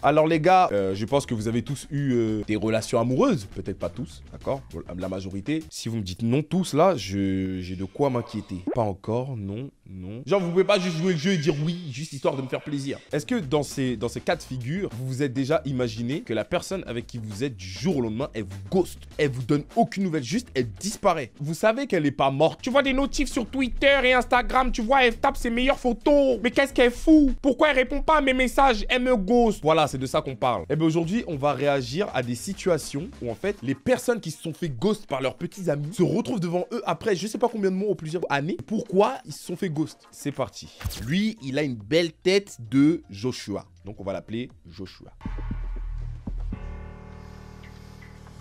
Alors les gars, je pense que vous avez tous eu des relations amoureuses. Peut-être pas tous, d'accord? La majorité. Si vous me dites non tous là, j'ai de quoi m'inquiéter. Pas encore, non, non. Genre vous pouvez pas juste jouer le jeu et dire oui, juste histoire de me faire plaisir. Est-ce que dans ces cas de figure, vous vous êtes déjà imaginé que la personne avec qui vous êtes du jour au lendemain, elle vous ghost, elle vous donne aucune nouvelle, juste elle disparaît. Vous savez qu'elle est pas morte. Tu vois des notifs sur Twitter et Instagram, tu vois, elle tape ses meilleures photos. Mais qu'est-ce qu'elle fout? Pourquoi elle répond pas à mes messages? Elle me ghost. Voilà, c'est de ça qu'on parle. Et bien aujourd'hui, on va réagir à des situations où en fait, les personnes qui se sont fait ghost par leurs petits amis se retrouvent devant eux après je sais pas combien de mois ou plusieurs années. Pourquoi ils se sont fait ghost? C'est parti. Lui, il a une belle tête de Joshua. Donc on va l'appeler Joshua.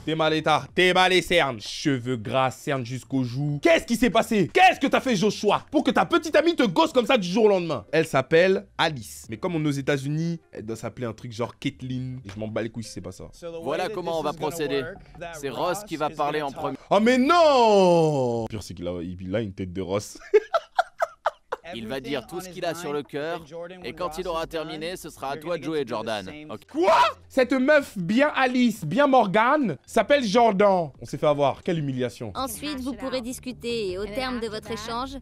T'es mal état, t'es mal les cernes, cheveux gras, cernes jusqu'aux joues. Qu'est-ce qui s'est passé? Qu'est-ce que t'as fait Joshua pour que ta petite amie te gosse comme ça du jour au lendemain? Elle s'appelle Alice. Mais comme on est aux États-Unis, elle doit s'appeler un truc genre Caitlyn. Et je m'en bats les couilles si c'est pas ça. Voilà comment on va procéder. C'est Ross qui va parler en premier. Oh mais non! Le pire c'est qu'il a une tête de Ross. Il va dire tout ce qu'il a sur le cœur, et quand il aura terminé, ce sera à toi de jouer, Jordan. Okay. Quoi? Cette meuf bien Alice, bien Morgane, s'appelle Jordan. On s'est fait avoir, quelle humiliation. Ensuite, vous pourrez discuter et au terme de votre échange,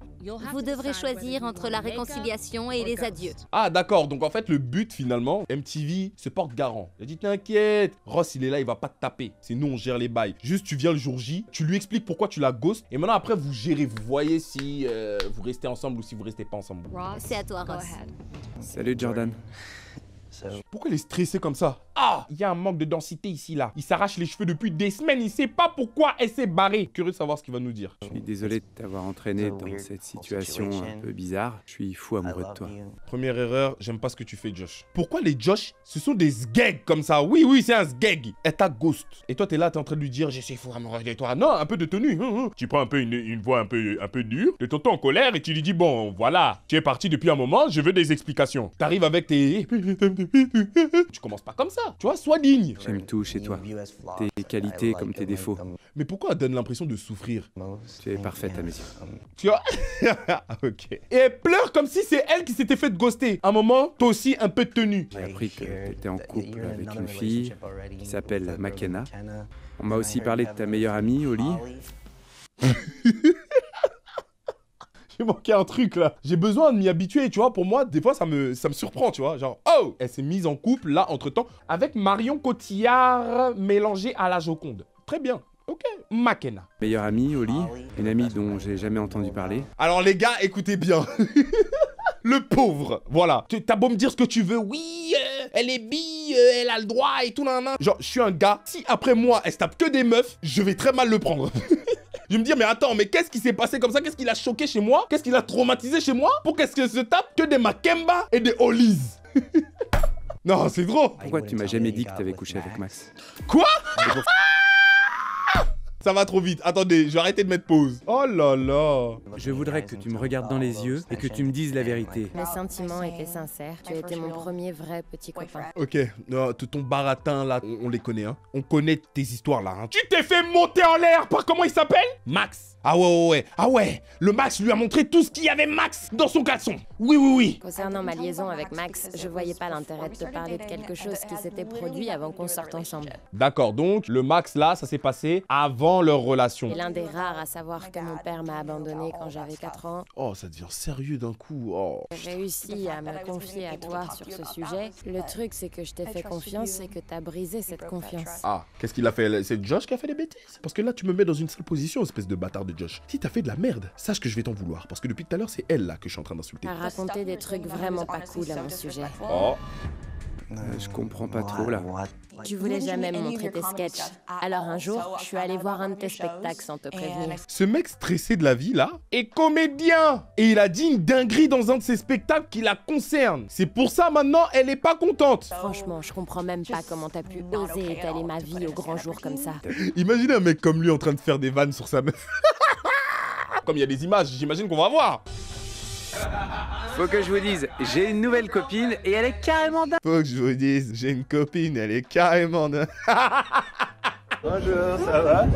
vous devrez choisir entre la réconciliation et les adieux. Ah d'accord, donc en fait le but finalement, MTV se porte garant. Il a dit t'inquiète, Ross il est là, il va pas te taper. C'est nous on gère les bails. Juste tu viens le jour J, tu lui expliques pourquoi tu la ghostes et maintenant après vous gérez, vous voyez si vous restez ensemble ou si vous restez pas ensemble. C'est à toi, Ross. Salut Jordan. Pourquoi il est stressé comme ça? Ah, il y a un manque de densité ici, là. Il s'arrache les cheveux depuis des semaines. Il sait pas pourquoi elle s'est barrée. Curieux de savoir ce qu'il va nous dire. Je suis désolé de t'avoir entraîné dans cette situation un peu bizarre. Je suis fou amoureux de toi. Première erreur, j'aime pas ce que tu fais, Josh. Pourquoi les Josh, ce sont des sgegs comme ça? Oui, oui, c'est un sgeg. Elle t'a ghost. Et toi, t'es là, t'es en train de lui dire, je suis fou amoureux de toi. Non, un peu de tenue. Tu prends un peu une voix un peu dure, de tonton en colère, et tu lui dis, bon, voilà, tu es parti depuis un moment, je veux des explications. T'arrives avec tes... Tu commences pas comme ça, tu vois, sois digne. J'aime tout chez toi, tes qualités comme tes défauts. Mais pourquoi elle donne l'impression de souffrir? Tu es parfaite à mes yeux. Tu vois? Ok. Et elle pleure comme si c'est elle qui s'était fait ghoster. À un moment, toi aussi un peu de tenue. J'ai appris que tu étais en couple avec une fille qui s'appelle McKenna. On m'a aussi parlé de ta meilleure amie, Holly. J'ai manqué un truc là. J'ai besoin de m'y habituer, tu vois. Pour moi, des fois, ça me surprend, tu vois. Genre, oh! Elle s'est mise en couple là, entre-temps, avec Marion Cotillard mélangée à la Joconde. Très bien. Ok. McKenna. Meilleure amie, Holly. Une amie dont j'ai jamais entendu parler. Alors les gars, écoutez bien. Le pauvre, voilà. T'as beau me dire ce que tu veux, oui, elle est bi, elle a le droit et tout, nan, nan. Genre, je suis un gars, si après moi, elle se tape que des meufs, je vais très mal le prendre. Je vais me dire, mais attends, mais qu'est-ce qui s'est passé comme ça? Qu'est-ce qui l'a choqué chez moi? Qu'est-ce qui l'a traumatisé chez moi? Pour qu'est-ce qu'elle se tape que des Makemba et des Hollies? Non, c'est drôle. Pourquoi tu m'as jamais dit que t'avais couché avec Max? Quoi? Ça va trop vite. Attendez, je vais arrêter de mettre pause. Oh là là. Je voudrais que tu me regardes dans les yeux et que tu me dises la vérité. Mes sentiments étaient sincères. Tu as été mon premier vrai petit copain. Ok, tout ton baratin là, on les connaît, hein. On connaît tes histoires là, hein. Tu t'es fait monter en l'air par comment il s'appelle? Max. Ah ouais. Ah ouais. Le Max lui a montré tout ce qu'il y avait Max dans son caleçon. Oui, oui, oui. Concernant ma liaison avec Max, je voyais pas l'intérêt de te parler de quelque chose qui s'était produit avant qu'on sorte ensemble. D'accord, donc le Max là, ça s'est passé avant leur relation. Et l'un des rares à savoir que mon père m'a abandonné quand j'avais 4 ans. Oh, ça devient sérieux d'un coup. Oh. J'ai réussi à me confier à toi sur ce sujet. Le truc, c'est que je t'ai fait confiance et que t'as brisé cette confiance. Ah, qu'est-ce qu'il a fait? C'est Josh qui a fait des bêtises? Parce que là, tu me mets dans une sale position, espèce de bâtard de Josh. Si t'as fait de la merde, sache que je vais t'en vouloir. Parce que depuis tout à l'heure, c'est elle là que je suis en train d'insulter. T'as raconté des trucs vraiment pas cool à mon sujet. Oh. Je comprends pas trop là. Tu voulais jamais me montrer tes sketchs. Alors un jour, je suis allée voir un de tes spectacles sans te prévenir. Ce mec stressé de la vie là est comédien. Et il a dit une dinguerie dans un de ses spectacles qui la concerne. C'est pour ça maintenant, elle est pas contente. Franchement, je comprends même pas comment t'as pu oser étaler ma vie au grand jour comme ça. Imagine un mec comme lui en train de faire des vannes sur sa meuf. Comme il y a des images, j'imagine qu'on va voir. Faut que je vous dise, j'ai une nouvelle copine et elle est carrément dingue. Faut que je vous dise, j'ai une copine, elle est carrément dingue. Bonjour, ça va?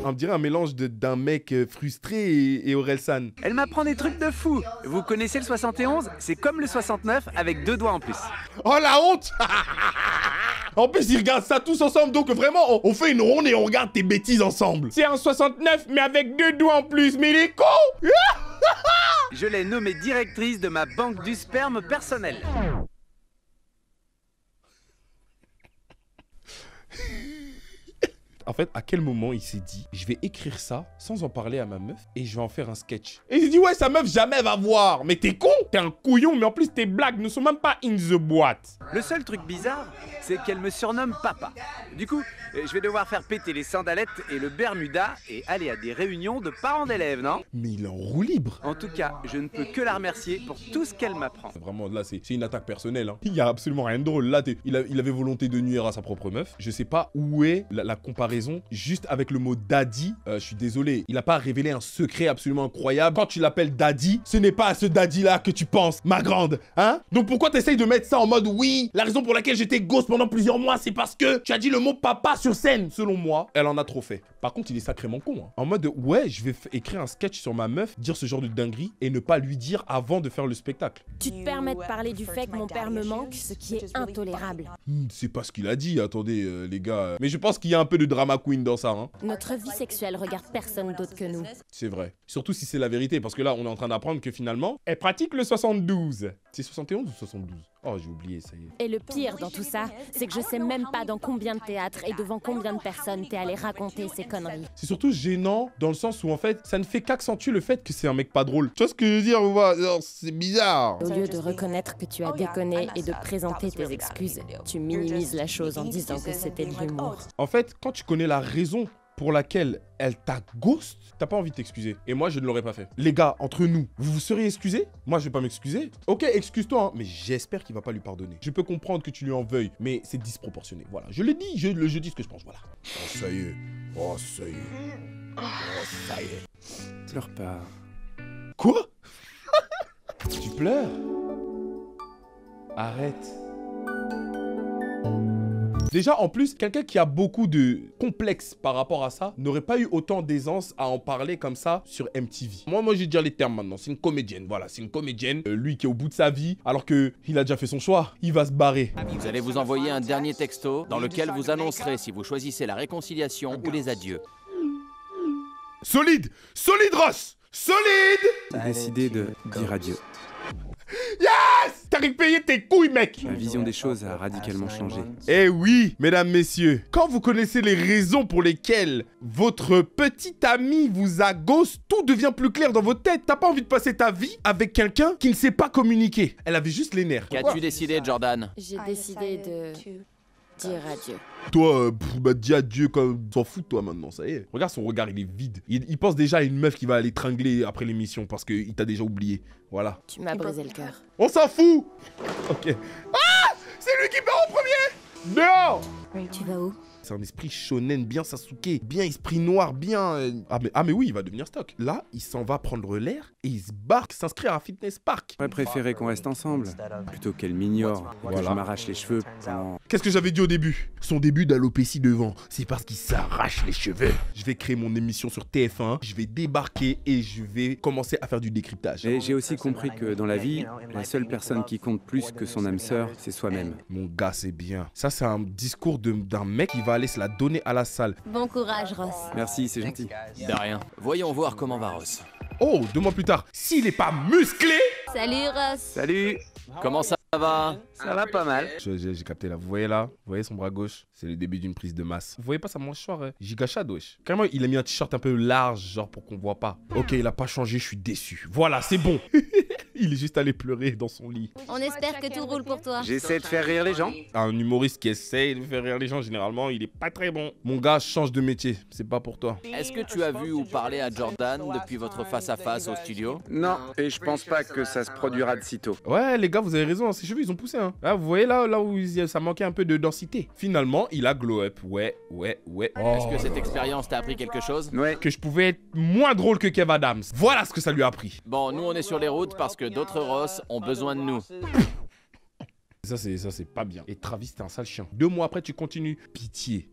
On dirait un mélange d'un mec frustré et Orelsan. Elle m'apprend des trucs de fou. Vous connaissez le 71? C'est comme le 69 avec 2 doigts en plus. Oh la honte. En plus, ils regardent ça tous ensemble. Donc vraiment, on fait une ronde et on regarde tes bêtises ensemble. C'est un 69, mais avec 2 doigts en plus. Mais il est con. Je l'ai nommée directrice de ma banque du sperme personnelle. En fait, à quel moment il s'est dit, je vais écrire ça sans en parler à ma meuf et je vais en faire un sketch. Et il s'est dit, ouais, sa meuf jamais va voir. Mais t'es con, t'es un couillon, mais en plus tes blagues ne sont même pas in the boîte. Le seul truc bizarre, c'est qu'elle me surnomme papa. Du coup, je vais devoir faire péter les sandalettes et le bermuda et aller à des réunions de parents d'élèves, non? Mais il est en roue libre. En tout cas, je ne peux que la remercier pour tout ce qu'elle m'apprend. Vraiment, là, c'est une attaque personnelle. Hein. Il y a absolument rien de drôle. Là, il avait volonté de nuire à sa propre meuf. Je sais pas où est la comparaison. Juste avec le mot daddy, je suis désolé, il a pas révélé un secret absolument incroyable. Quand tu l'appelles daddy, ce n'est pas à ce daddy là que tu penses, ma grande, hein? Donc pourquoi t'essayes de mettre ça en mode oui, la raison pour laquelle j'étais ghost pendant plusieurs mois, c'est parce que tu as dit le mot papa sur scène. Selon moi, elle en a trop fait. Par contre, il est sacrément con. Hein. En mode ouais, je vais écrire un sketch sur ma meuf, dire ce genre de dinguerie et ne pas lui dire avant de faire le spectacle. Tu te permets de parler du fait que mon père me manque, ce qui est intolérable. C'est pas ce qu'il a dit, attendez les gars. Mais je pense qu'il y a un peu de drama queen dans ça. Hein. Notre vie sexuelle regarde personne d'autre que nous. C'est vrai. Surtout si c'est la vérité, parce que là, on est en train d'apprendre que finalement, elle pratique le 72. C'est 71 ou 72? Oh, j'ai oublié, ça y est. Et le pire dans tout ça, c'est que je sais même pas dans combien de théâtres et devant combien de personnes t'es allé raconter ces conneries. C'est surtout gênant dans le sens où en fait, ça ne fait qu'accentuer le fait que c'est un mec pas drôle. Tu vois ce que je veux dire, moi? C'est bizarre. Au lieu de reconnaître que tu as déconné et de présenter tes excuses, tu minimises la chose en disant que c'était de l'humour. En fait, quand tu connais la raison pour laquelle elle t'a ghost, t'as pas envie de t'excuser. Et moi, je ne l'aurais pas fait. Les gars, entre nous, vous vous seriez excusés? Moi, je vais pas m'excuser. Ok, excuse-toi, hein, mais j'espère qu'il va pas lui pardonner. Je peux comprendre que tu lui en veuilles, mais c'est disproportionné. Voilà, je le dis, je dis ce que je pense, voilà. Oh, ça y est. Oh, ça y est. Oh, ça y est. Pleure pas. Quoi? Tu pleures? Arrête. Déjà, en plus, quelqu'un qui a beaucoup de complexes par rapport à ça n'aurait pas eu autant d'aisance à en parler comme ça sur MTV. Moi, je vais dire les termes maintenant. C'est une comédienne, voilà. C'est une comédienne, lui qui est au bout de sa vie, alors que il a déjà fait son choix. Il va se barrer. Vous allez vous envoyer un dernier texto dans lequel vous annoncerez si vous choisissez la réconciliation ou les adieux. Solide! Solide, Ross! Solide! J'ai décidé de dire adieu. Yes! T'as payé tes couilles, mec! Ma vision des choses a radicalement changé. Eh oui, mesdames, messieurs, quand vous connaissez les raisons pour lesquelles votre petite amie vous a ghost, tout devient plus clair dans votre tête. T'as pas envie de passer ta vie avec quelqu'un qui ne sait pas communiquer. Elle avait juste les nerfs. Qu'as-tu décidé, Jordan? J'ai décidé de dire adieu. Toi, bah dis adieu comme s'en fout de toi maintenant, ça y est. Regarde son regard, il est vide. Il pense déjà à une meuf qui va aller tringler après l'émission parce qu'il t'a déjà oublié. Voilà. Tu m'as brisé le cœur. On s'en fout. Ok. Ah! C'est lui qui part en premier! Dehors! Tu vas où? C'est un esprit shonen, bien Sasuke, bien esprit noir, bien... Ah mais oui, il va devenir stock. Là, il s'en va prendre l'air et il se barque, s'inscrire à Fitness Park. J'aurais préféré qu'on reste ensemble, plutôt qu'elle m'ignore et que je m'arrache les cheveux pendant... Qu'est-ce que j'avais dit au début? Son début d'alopécie devant, c'est parce qu'il s'arrache les cheveux. Je vais créer mon émission sur TF1, je vais débarquer et je vais commencer à faire du décryptage. Et j'ai aussi compris que dans la vie, la seule personne qui compte plus que son âme sœur, c'est soi-même. Mon gars, c'est bien. Ça, c'est un discours d'un mec qui va aller se la donner à la salle. Bon courage, Ross. Merci, c'est gentil. De rien. Voyons voir comment va Ross. Oh, 2 mois plus tard, s'il est pas musclé... Salut, Ross. Salut. Comment ça va? Ça va pas mal. J'ai capté là, vous voyez là? Vous voyez son bras gauche? C'est le début d'une prise de masse. Vous voyez pas sa mâchoire giga shad, wesh. Carrément, il a mis un t-shirt un peu large, genre pour qu'on voit pas. Ok, il a pas changé, je suis déçu. Voilà, c'est bon. Il est juste allé pleurer dans son lit. On espère que tout roule pour toi. J'essaie de faire rire les gens. Un humoriste qui essaye de faire rire les gens, généralement, il est pas très bon. Mon gars, change de métier, c'est pas pour toi. Est-ce que tu as vu ou parlé à Jordan depuis votre face-à-face au studio? Non, et je pense pas que ça se produira de sitôt. Ouais, les gars, vous avez raison, ses cheveux, ils ont poussé, hein. Là, vous voyez là où ça manquait un peu de densité. Finalement, il a glow up. Ouais. Oh. Est-ce que cette expérience t'a appris quelque chose? Ouais. Que je pouvais être moins drôle que Kev Adams. Voilà ce que ça lui a appris. Bon, nous on est sur les routes parce que d'autres Ross ont besoin de nous. Ça, c'est pas bien. Et Travis, t'es un sale chien. 2 mois après, tu continues. Pitié.